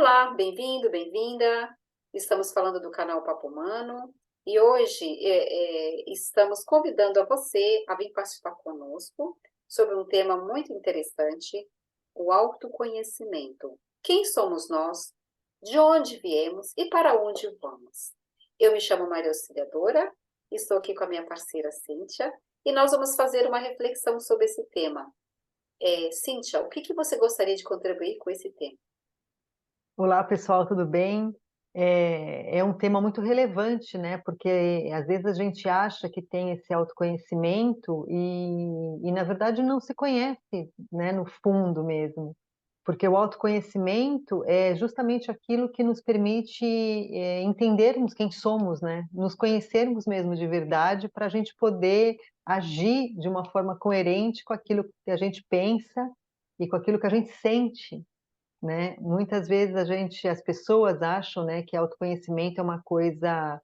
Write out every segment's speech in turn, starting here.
Olá, bem-vindo, bem-vinda. Estamos falando do canal Papo Humano e hoje estamos convidando a você a vir participar conosco sobre um tema muito interessante, o autoconhecimento. Quem somos nós? De onde viemos e para onde vamos? Eu me chamo Maria Auxiliadora, estou aqui com a minha parceira Cíntia e nós vamos fazer uma reflexão sobre esse tema. Cíntia, o que você gostaria de contribuir com esse tema? Olá, pessoal, tudo bem? É um tema muito relevante, né? Porque às vezes a gente acha que tem esse autoconhecimento e na verdade não se conhece, né? No fundo mesmo. Porque o autoconhecimento é justamente aquilo que nos permite entendermos quem somos, né? Nos conhecermos mesmo de verdade para a gente poder agir de uma forma coerente com aquilo que a gente pensa e com aquilo que a gente sente, né? Muitas vezes as pessoas acham, né, que autoconhecimento é uma coisa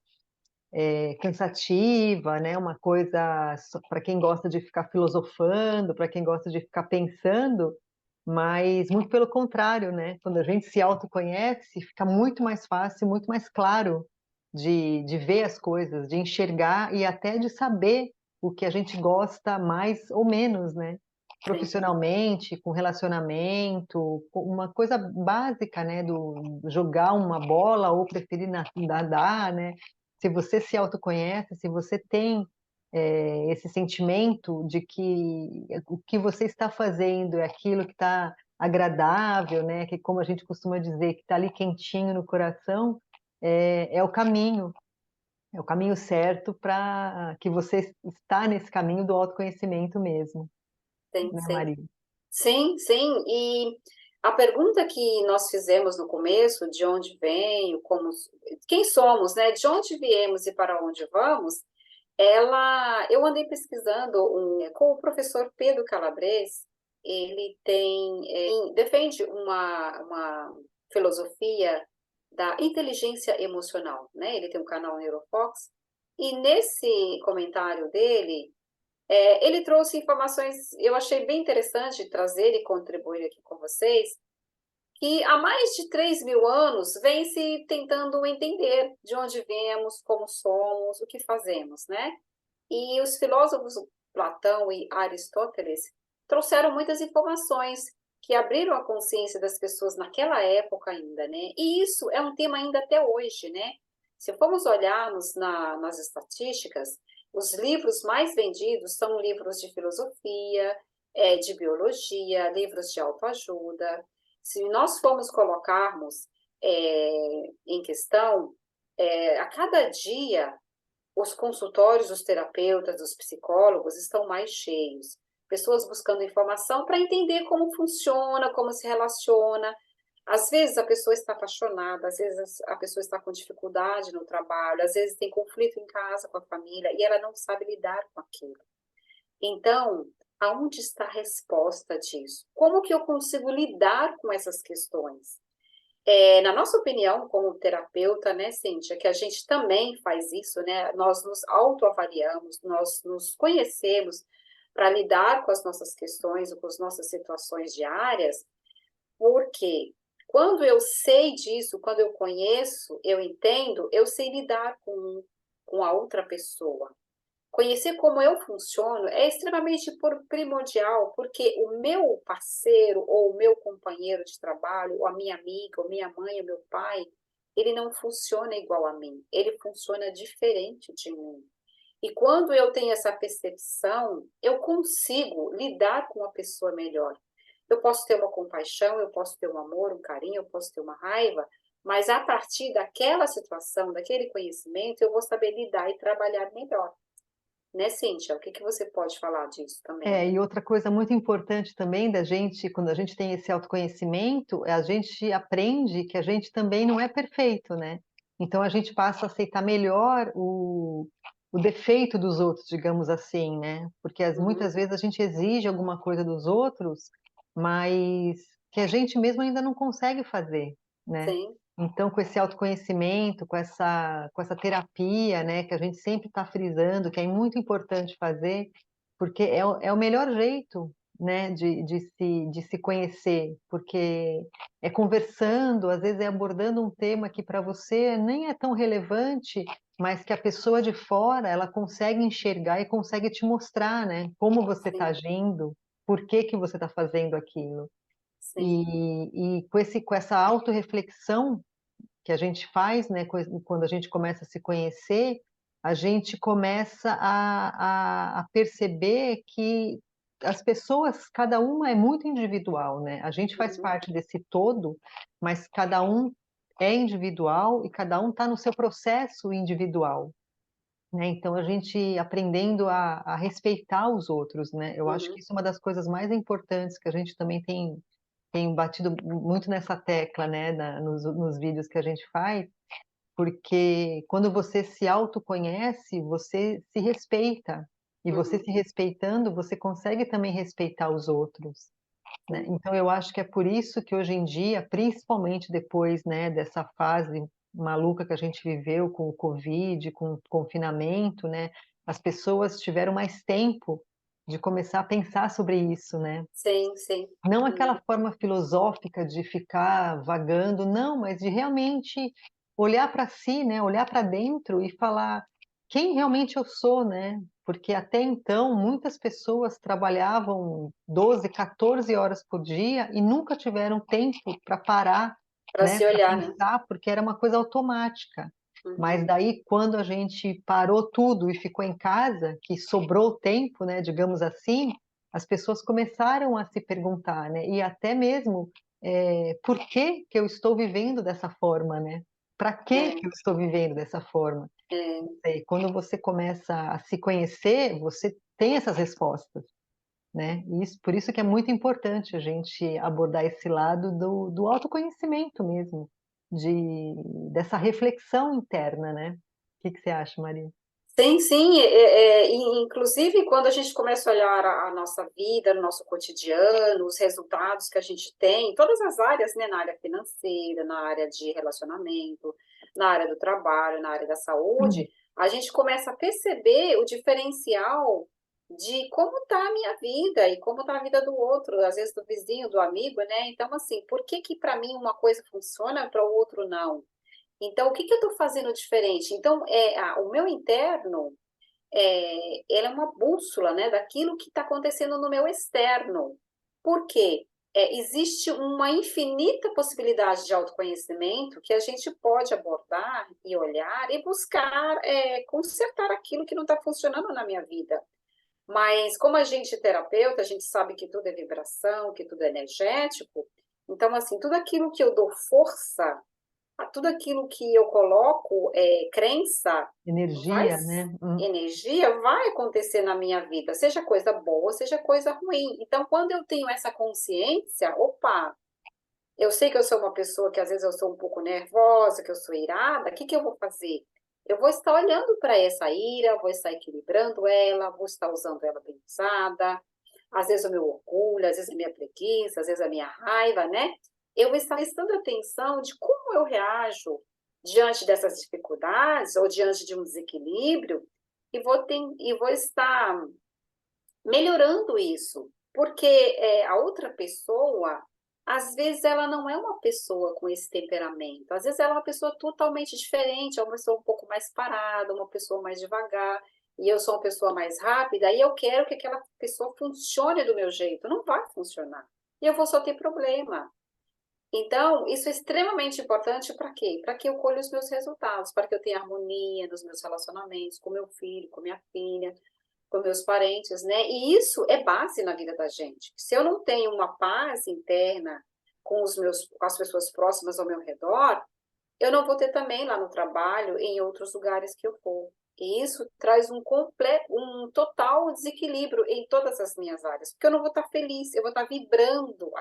cansativa, né, uma coisa para quem gosta de ficar filosofando, para quem gosta de ficar pensando, mas muito pelo contrário, né? Quando a gente se autoconhece, fica muito mais fácil, muito mais claro de ver as coisas, de enxergar e até de saber o que a gente gosta mais ou menos, né? Sim, Profissionalmente, com relacionamento, com uma coisa básica, né? Do jogar uma bola ou preferir nadar, né? Se você se autoconhece, se você tem esse sentimento de que o que você está fazendo é aquilo que está agradável, né? Que como a gente costuma dizer, que está ali quentinho no coração, é é o caminho certo para que você está nesse caminho do autoconhecimento mesmo, sim, né, sim. Maria? Sim, sim. E a pergunta que nós fizemos no começo, de onde venho, quem somos, né? De onde viemos e para onde vamos, eu andei pesquisando com o professor Pedro Calabres. Ele defende uma filosofia da inteligência emocional, né? Ele tem um canal Neurofox e nesse comentário dele ele trouxe informações, eu achei bem interessante trazer e contribuir aqui com vocês, que há mais de 3.000 anos vem se tentando entender de onde viemos, como somos, o que fazemos, né? E os filósofos Platão e Aristóteles trouxeram muitas informações que abriram a consciência das pessoas naquela época ainda, né? E isso é um tema ainda até hoje, né? Se formos olharmos nas estatísticas, os livros mais vendidos são livros de filosofia, de biologia, livros de autoajuda. Se nós formos colocarmos em questão, a cada dia os consultórios dos terapeutas, dos psicólogos estão mais cheios. Pessoas buscando informação para entender como funciona, como se relaciona. Às vezes a pessoa está apaixonada, às vezes a pessoa está com dificuldade no trabalho, às vezes tem conflito em casa com a família e ela não sabe lidar com aquilo. Então, aonde está a resposta disso? Como que eu consigo lidar com essas questões? Na nossa opinião, como terapeuta, né, Cíntia, que a gente também faz isso, né? Nós nos autoavaliamos, nós nos conhecemos para lidar com as nossas questões, com as nossas situações diárias, porque quando eu sei disso, quando eu conheço, eu entendo, eu sei lidar com a outra pessoa. Conhecer como eu funciono é extremamente primordial, porque o meu parceiro ou o meu companheiro de trabalho, ou a minha amiga, ou minha mãe, ou meu pai, ele não funciona igual a mim, ele funciona diferente de mim. E quando eu tenho essa percepção, eu consigo lidar com a pessoa melhor. Eu posso ter uma compaixão, eu posso ter um amor, um carinho, eu posso ter uma raiva, mas a partir daquela situação, daquele conhecimento, eu vou saber lidar e trabalhar melhor. Né, Cíntia? O que você pode falar disso também? E outra coisa muito importante também da gente, quando a gente tem esse autoconhecimento, a gente aprende que a gente também não é perfeito, né? Então a gente passa a aceitar melhor o defeito dos outros, digamos assim, né? Porque Uhum, muitas vezes a gente exige alguma coisa dos outros, mas que a gente mesmo ainda não consegue fazer, né? sim, Então, com esse autoconhecimento, com essa terapia, né, que a gente sempre está frisando, que é muito importante fazer, porque é o melhor jeito né, de se conhecer, porque é conversando, às vezes é abordando um tema que para você nem é tão relevante, mas que a pessoa de fora, ela consegue enxergar e consegue te mostrar, né, como você está sim, agindo, por que que você está fazendo aquilo. sim. E com essa autorreflexão que a gente faz, né, quando a gente começa a se conhecer, a gente começa a perceber que as pessoas, cada uma é muito individual, né? A gente faz Uhum, parte desse todo, mas cada um é individual e cada um está no seu processo individual, né? Então a gente aprendendo a respeitar os outros, né? Eu acho que uhum, isso é uma das coisas mais importantes que a gente também tem batido muito nessa tecla, né, nos vídeos que a gente faz, porque quando você se autoconhece, você se respeita. E você uhum, se respeitando, você consegue também respeitar os outros, né. sim, Então eu acho que é por isso que hoje em dia, principalmente depois, né, dessa fase maluca que a gente viveu com o covid, com o confinamento, né, as pessoas tiveram mais tempo de começar a pensar sobre isso, né. sim, sim. Não aquela Uhum, forma filosófica de ficar vagando, não, mas de realmente olhar para si, né, olhar para dentro e falar: "Quem realmente eu sou?", né. Porque até então muitas pessoas trabalhavam 12, 14 horas por dia e nunca tiveram tempo para parar, para né, se para olhar, né? pensar, porque era uma coisa automática. Mas Uhum, daí quando a gente parou tudo e ficou em casa, que sobrou tempo, né, digamos assim, as pessoas começaram a se perguntar, né, e até mesmo, por que que eu estou vivendo dessa forma, né? Para que é, que eu estou vivendo dessa forma? é. Não sei, quando você começa a se conhecer, você tem essas respostas, né, e isso por isso que é muito importante a gente abordar esse lado do autoconhecimento mesmo, dessa reflexão interna, né. O que que você acha, Maria? Sim, sim, e inclusive quando a gente começa a olhar a nossa vida, no nosso cotidiano, os resultados que a gente tem, em todas as áreas, né, na área financeira, na área de relacionamento, na área do trabalho, na área da saúde, a gente começa a perceber o diferencial de como está a minha vida e como está a vida do outro, às vezes do vizinho, do amigo, né? Então, assim, por que que para mim uma coisa funciona, para o outro não? Então, o que que eu estou fazendo diferente? Então, o meu interno, ela é uma bússola, né, daquilo que está acontecendo no meu externo. Por quê? Existe uma infinita possibilidade de autoconhecimento que a gente pode abordar e olhar e buscar consertar aquilo que não está funcionando na minha vida. Mas como a gente é terapeuta, a gente sabe que tudo é vibração, que tudo é energético. Então, assim, tudo aquilo que eu dou força tudo aquilo que eu coloco, crença, vai Energia, né? energia, vai acontecer na minha vida, seja coisa boa, seja coisa ruim. Então, quando eu tenho essa consciência, opa, eu sei que eu sou uma pessoa que às vezes eu sou um pouco nervosa, que eu sou irada, o que que eu vou fazer? Eu vou estar olhando para essa ira, vou estar equilibrando ela, vou estar usando ela bem usada, às vezes o meu orgulho, às vezes a minha preguiça, às vezes a minha raiva, né? Eu vou estar prestando atenção de como eu reajo diante dessas dificuldades ou diante de um desequilíbrio e vou estar melhorando isso, porque a outra pessoa, às vezes ela não é uma pessoa com esse temperamento, às vezes ela é uma pessoa totalmente diferente, é uma pessoa um pouco mais parada, uma pessoa mais devagar, e eu sou uma pessoa mais rápida, e eu quero que aquela pessoa funcione do meu jeito, não vai funcionar, e eu vou só ter problema. Então, isso é extremamente importante para quê? Para que eu colhe os meus resultados, para que eu tenha harmonia nos meus relacionamentos com meu filho, com minha filha, com meus parentes, né? E isso é base na vida da gente. Se eu não tenho uma paz interna com as pessoas próximas ao meu redor, eu não vou ter também lá no trabalho, em outros lugares que eu for. E isso traz um total desequilíbrio em todas as minhas áreas, porque eu não vou estar feliz, eu vou estar vibrando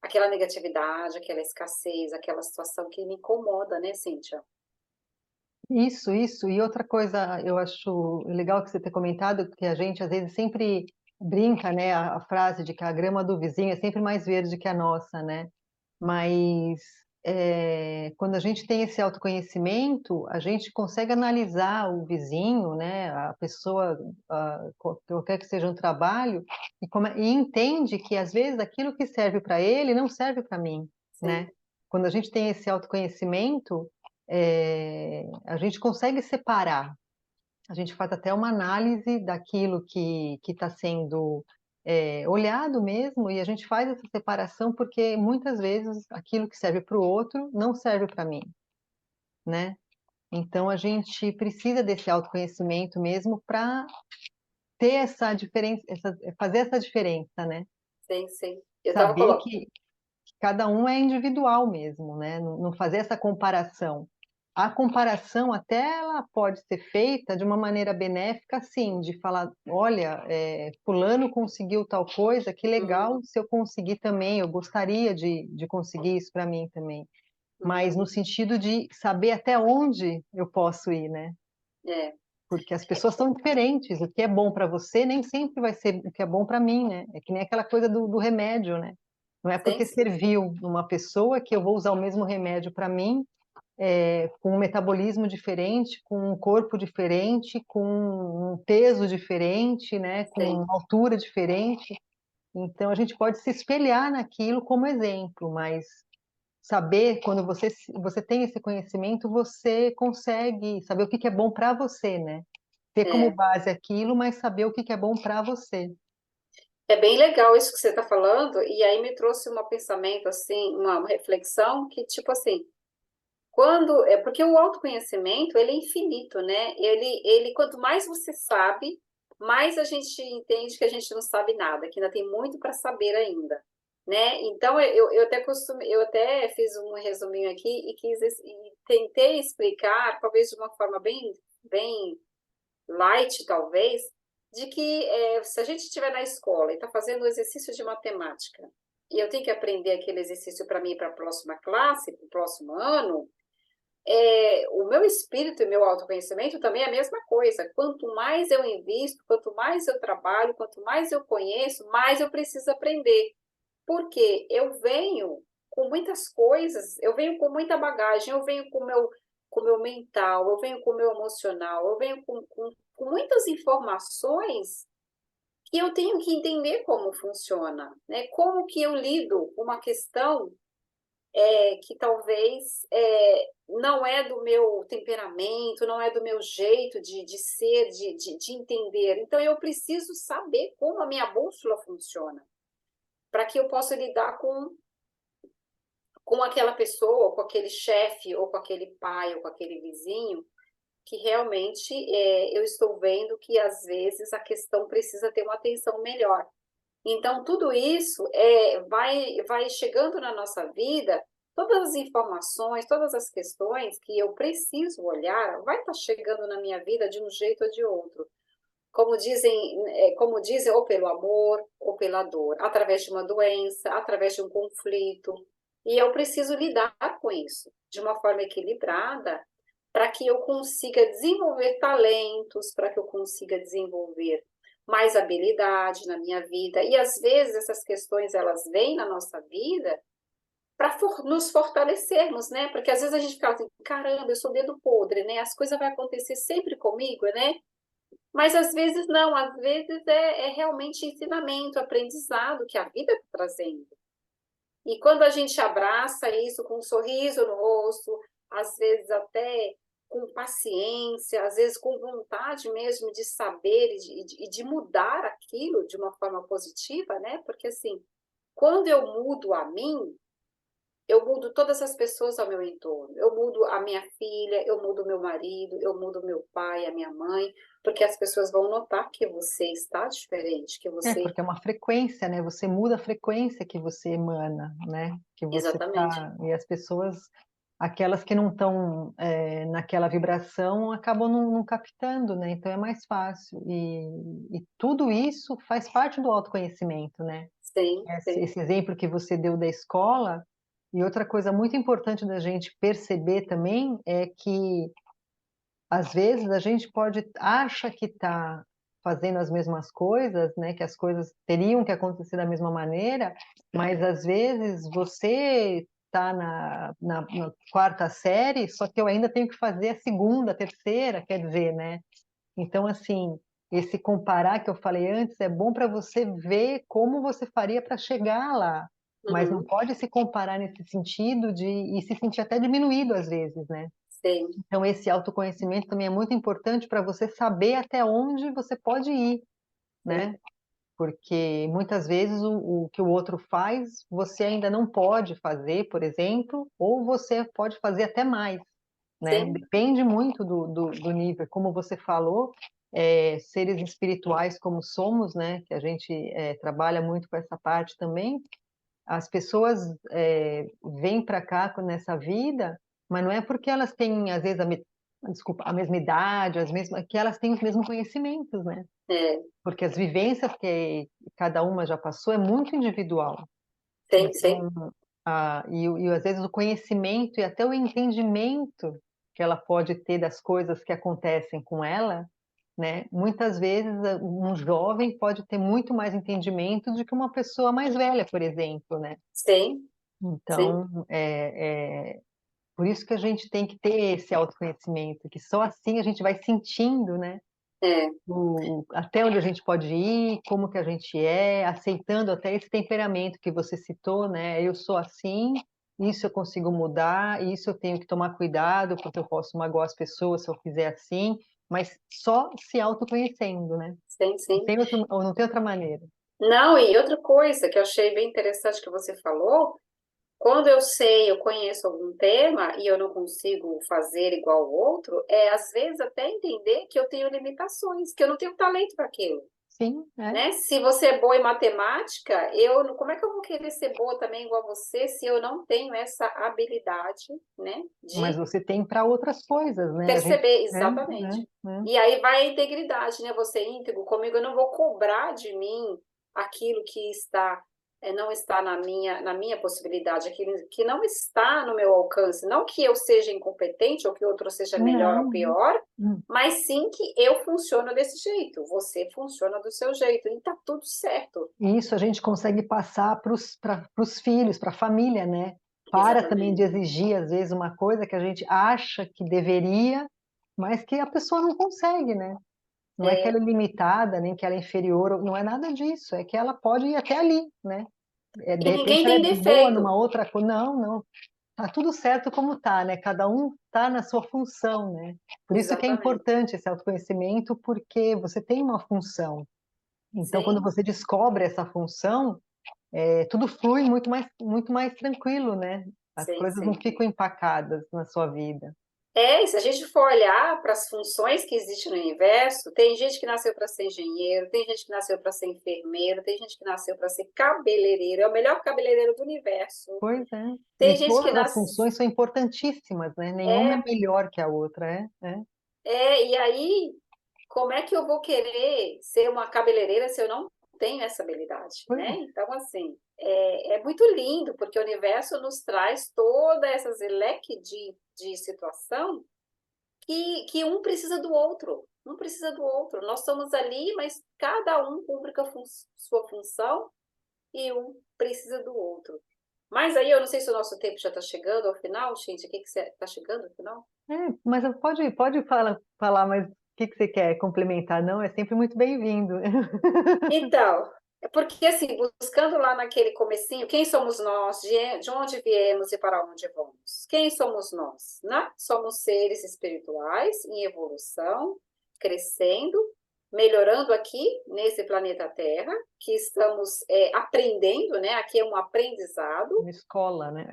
aquela negatividade, aquela escassez, aquela situação que me incomoda, né, Cíntia? Isso. E outra coisa, eu acho legal que você ter comentado, que a gente às vezes sempre brinca, né, a frase de que a grama do vizinho é sempre mais verde que a nossa, né? Mas quando a gente tem esse autoconhecimento, a gente consegue analisar o vizinho, né, a pessoa, qualquer que seja um trabalho, e entende que às vezes aquilo que serve para ele não serve para mim, sim, né? Quando a gente tem esse autoconhecimento, a gente consegue separar. A gente faz até uma análise daquilo que está sendo olhado mesmo, e a gente faz essa separação, porque muitas vezes aquilo que serve para o outro não serve para mim, né? Então a gente precisa desse autoconhecimento mesmo para ter essa diferença, fazer essa diferença, né? sim, sim. Eu estava Saber colocando. que cada um é individual mesmo, né? Não fazer essa comparação. A comparação até ela pode ser feita de uma maneira benéfica, sim, de falar, olha, fulano conseguiu tal coisa, que legal se eu conseguir também, eu gostaria de conseguir isso para mim também. Mas no Uhum, sentido de saber até onde eu posso ir, né? é, Porque as pessoas são diferentes, o que é bom para você nem sempre vai ser o que é bom para mim, né? É que nem aquela coisa do remédio, né? Não é sim, porque sim, serviu numa pessoa que eu vou usar o mesmo remédio para mim, com um metabolismo diferente, com um corpo diferente, com um peso diferente, né? Com sim. uma altura diferente. Então a gente pode se espelhar naquilo como exemplo, mas saber, quando você tem esse conhecimento, você consegue saber o que que é bom para você, né? Ter como É. base aquilo, mas saber o que que é bom para você. É bem legal isso que você está falando, e aí me trouxe um pensamento, assim, uma reflexão que, tipo assim, porque o autoconhecimento, ele é infinito, né? Quanto mais você sabe, mais a gente entende que a gente não sabe nada, que ainda tem muito para saber ainda, né? Então, eu até fiz um resuminho aqui e tentei explicar, talvez de uma forma bem light, talvez, de que se a gente estiver na escola e está fazendo um exercício de matemática, e eu tenho que aprender aquele exercício para mim para a próxima classe, para o próximo ano, o meu espírito e meu autoconhecimento também é a mesma coisa. Quanto mais eu invisto, quanto mais eu trabalho, quanto mais eu conheço, mais eu preciso aprender. Porque eu venho com muitas coisas, eu venho com muita bagagem, eu venho com o meu mental, eu venho com o meu emocional, eu venho com muitas informações que eu tenho que entender como funciona, né? Como que eu lido com uma questão que talvez não é do meu temperamento, não é do meu jeito de ser, de entender. Então, eu preciso saber como a minha bússola funciona, para que eu possa lidar com aquela pessoa, ou com aquele chefe, ou com aquele pai, ou com aquele vizinho, que realmente eu estou vendo que às vezes a questão precisa ter uma atenção melhor. Então, tudo isso vai chegando na nossa vida, todas as informações, todas as questões que eu preciso olhar, vai estar chegando na minha vida de um jeito ou de outro. Como dizem, ou pelo amor, ou pela dor, através de uma doença, através de um conflito. E eu preciso lidar com isso de uma forma equilibrada, para que eu consiga desenvolver talentos, para que eu consiga desenvolver mais habilidade na minha vida. E às vezes essas questões elas vêm na nossa vida para nos fortalecermos, né? Porque às vezes a gente fica assim, caramba, eu sou dedo podre, né? As coisas vão acontecer sempre comigo, né? Mas às vezes não, às vezes é realmente ensinamento, aprendizado que a vida está trazendo. E quando a gente abraça isso com um sorriso no rosto, às vezes até com paciência, às vezes com vontade mesmo de saber e de mudar aquilo de uma forma positiva, né? Porque assim, quando eu mudo a mim, eu mudo todas as pessoas ao meu entorno. Eu mudo a minha filha, eu mudo o meu marido, eu mudo o meu pai, a minha mãe, porque as pessoas vão notar que você está diferente, que você. Porque é uma frequência, né? Você muda a frequência que você emana, né? Que você Exatamente. tá, e as pessoas, aquelas que não estão naquela vibração, acabam não captando, né? Então é mais fácil. E tudo isso faz parte do autoconhecimento, né? Sim, sim, Esse exemplo que você deu da escola. E outra coisa muito importante da gente perceber também é que às vezes a gente acha que está fazendo as mesmas coisas, né, que as coisas teriam que acontecer da mesma maneira, mas às vezes você está na quarta série, só que eu ainda tenho que fazer a segunda, a terceira, quer dizer, né? Então, assim, esse comparar que eu falei antes é bom para você ver como você faria para chegar lá, mas não Uhum, pode se comparar nesse sentido e se sentir até diminuído às vezes, né? sim, Então, esse autoconhecimento também é muito importante para você saber até onde você pode ir, sim, né? Porque muitas vezes o que o outro faz, você ainda não pode fazer, por exemplo, ou você pode fazer até mais, né? sim, Depende muito do nível, como você falou, seres espirituais como somos, né? Que a gente trabalha muito com essa parte também. As pessoas vêm para cá nessa vida, mas não é porque elas têm, às vezes, desculpa, a mesma idade, que elas têm os mesmos conhecimentos, né? é, Porque as vivências que cada uma já passou é muito individual. sim, sim, Então, às vezes o conhecimento e até o entendimento que ela pode ter das coisas que acontecem com ela, né? Muitas vezes um jovem pode ter muito mais entendimento do que uma pessoa mais velha, por exemplo, né? sim, sim, Então, por isso que a gente tem que ter esse autoconhecimento, que só assim a gente vai sentindo, né? é, Até onde a gente pode ir, como que a gente é, aceitando até esse temperamento que você citou, né? Eu sou assim, isso eu consigo mudar, isso eu tenho que tomar cuidado, porque eu posso magoar as pessoas se eu fizer assim, mas só se autoconhecendo, né? sim, sim. Ou não tem outra maneira. Não, e outra coisa que eu achei bem interessante que você falou, quando eu sei, eu conheço algum tema e eu não consigo fazer igual o outro, às vezes até entender que eu tenho limitações, que eu não tenho talento para aquilo. Sim, é. Né? Se você é boa em matemática, como é que eu vou querer ser boa também igual a você se eu não tenho essa habilidade, né, Mas de você tem para outras coisas, né? A gente, perceber né? exatamente. Né? E aí vai a integridade, né? Você é íntegro comigo, eu não vou cobrar de mim aquilo que não está na minha possibilidade, aquilo que não está no meu alcance. Não que eu seja incompetente ou que o outro seja melhor ou Não. pior, Hum. mas sim que eu funciono desse jeito, você funciona do seu jeito, e tá tudo certo. E isso a gente consegue passar para os filhos, para a família, né? Para também de Exatamente. exigir, às vezes, uma coisa que a gente acha que deveria, mas que a pessoa não consegue, né? Não é que ela É, é limitada, nem que ela é inferior, não é nada disso, é que ela pode ir até ali, né? De e repente ninguém ela tem é boa numa defeito. outra coisa. Não, não. Tá tudo certo como tá, né? Cada um tá na sua função, né? Por isso que é Exatamente. importante esse autoconhecimento, porque você tem uma função. Então, quando Sim, você descobre essa função, tudo flui muito mais tranquilo, né? As sim, coisas não sim. ficam empacadas na sua vida. E se a gente for olhar para as funções que existem no universo, tem gente que nasceu para ser engenheiro, tem gente que nasceu para ser enfermeiro, tem gente que nasceu para ser cabeleireiro, é o melhor cabeleireiro do universo. Pois é. Tem E gente que todas as nasce. funções são importantíssimas, né? Nenhuma é É, melhor que a outra, e aí, como é que eu vou querer ser uma cabeleireira se eu não tenho essa habilidade, Pois né? é. Então, assim, é muito lindo, porque o universo nos traz toda essa leque de situação que um precisa do outro, um precisa do outro. Nós estamos ali, mas cada um cumpre com a sua função e um precisa do outro. Mas aí eu não sei se o nosso tempo já está chegando ao final, gente. O que você está chegando ao final? Mas pode falar, mas o que você quer complementar? Não, é sempre muito bem-vindo. Então, é porque assim, buscando lá naquele comecinho, quem somos nós, de onde viemos e para onde vamos? Quem somos nós, né? Somos seres espirituais em evolução, crescendo, melhorando aqui nesse planeta Terra, que estamos aprendendo, né? Aqui é um aprendizado. Uma escola, né?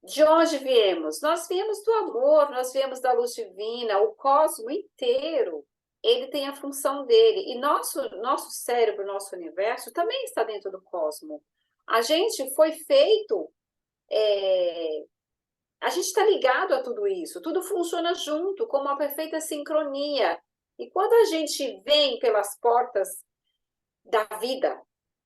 De onde viemos? Nós viemos do amor, nós viemos da luz divina, o cosmo inteiro, ele tem a função dele. E nosso cérebro, nosso universo também está dentro do cosmo. A gente foi feito, a gente está ligado a tudo isso, tudo funciona junto, com uma perfeita sincronia. E quando a gente vem pelas portas da vida,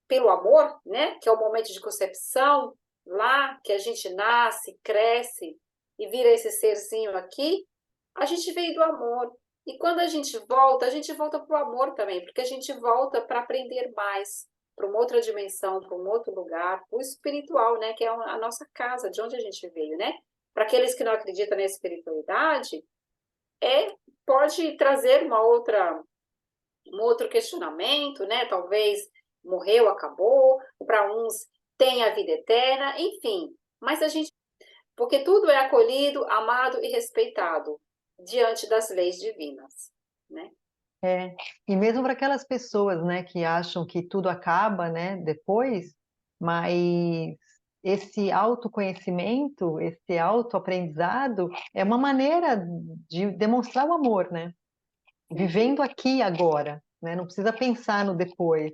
pelo amor, né, que é o momento de concepção, lá que a gente nasce, cresce e vira esse serzinho aqui, a gente veio do amor. E quando a gente volta para o amor também, porque a gente volta para aprender mais, para uma outra dimensão, para um outro lugar, para o espiritual, né? Que é a nossa casa, de onde a gente veio, né? Para aqueles que não acreditam na espiritualidade, pode trazer um outro questionamento, né? Talvez morreu, acabou, para uns tem a vida eterna, enfim. Mas a gente, porque tudo é acolhido, amado e respeitado diante das leis divinas, né? E mesmo para aquelas pessoas, né, que acham que tudo acaba, né, depois, mas esse autoconhecimento, esse autoaprendizado é uma maneira de demonstrar o amor, né? Uhum. Vivendo aqui e agora, né? Não precisa pensar no depois.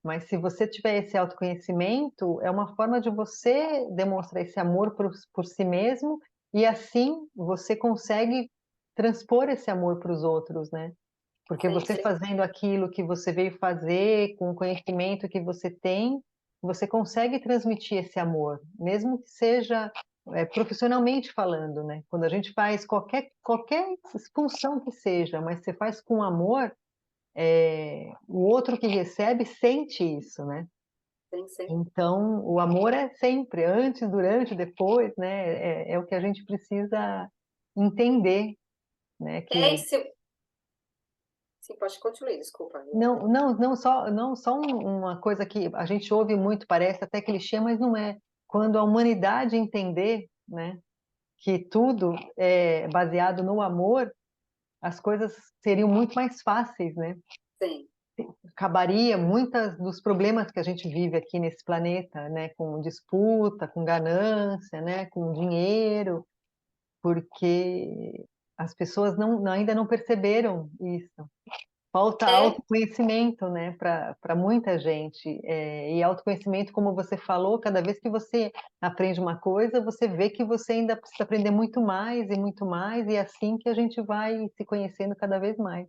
Mas se você tiver esse autoconhecimento, é uma forma de você demonstrar esse amor por si mesmo e assim você consegue transpor esse amor para os outros, né? Porque Sim, você sim. fazendo aquilo que você veio fazer, com o conhecimento que você tem, você consegue transmitir esse amor, mesmo que seja profissionalmente falando, né? Quando a gente faz qualquer função que seja, mas você faz com amor, o outro que recebe sente isso, né? Sim, sim. Então, o amor é sempre, antes, durante, depois, né? É o que a gente precisa entender, né? E Que se... Sim, pode continuar, desculpa. não só uma coisa que a gente ouve muito, parece até clichê, mas não é. Quando a humanidade entender, né, que tudo é baseado no amor, as coisas seriam muito mais fáceis, né? Sim. Acabaria muitos dos problemas que a gente vive aqui nesse planeta, né, com disputa, com ganância, né, com dinheiro, porque as pessoas ainda não perceberam isso. Falta É, autoconhecimento, né, para muita gente. E autoconhecimento, como você falou, cada vez que você aprende uma coisa, você vê que você ainda precisa aprender muito mais, e é assim que a gente vai se conhecendo cada vez mais.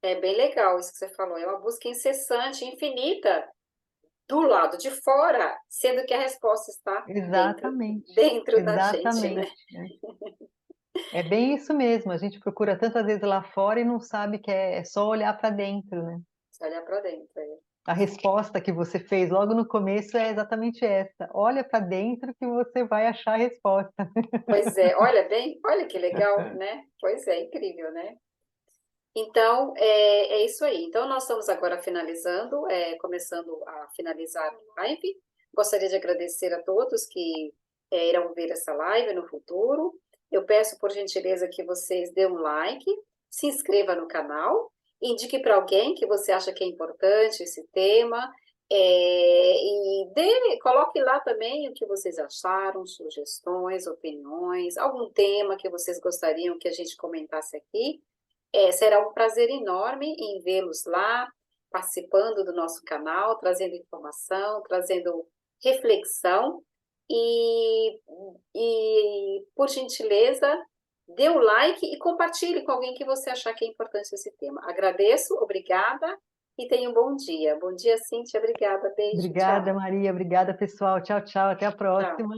é bem legal isso que você falou. É uma busca incessante, infinita, do lado de fora, sendo que a resposta está Exatamente, dentro da gente, né? exatamente. É bem isso mesmo. A gente procura tantas vezes lá fora e não sabe que é só olhar para dentro, né? Se olhar para dentro. A resposta que você fez logo no começo é exatamente essa. Olha para dentro que você vai achar a resposta. Pois é, olha bem, olha que legal, né? Pois é, incrível, né? Então, é isso aí. Então, nós estamos agora finalizando, começando a finalizar a live. Gostaria de agradecer a todos que irão ver essa live no futuro. Eu peço, por gentileza, que vocês dêem um like, se inscreva no canal, indique para alguém que você acha que é importante esse tema, coloque lá também o que vocês acharam, sugestões, opiniões, algum tema que vocês gostariam que a gente comentasse aqui. Será um prazer enorme em vê-los lá, participando do nosso canal, trazendo informação, trazendo reflexão. E, por gentileza, dê o like e compartilhe com alguém que você achar que é importante esse tema. Agradeço, obrigada e tenha um bom dia. Bom dia, Cíntia, obrigada, beijo, Obrigada, tchau. Maria. Obrigada, pessoal. Tchau, tchau. Até a Tchau. próxima.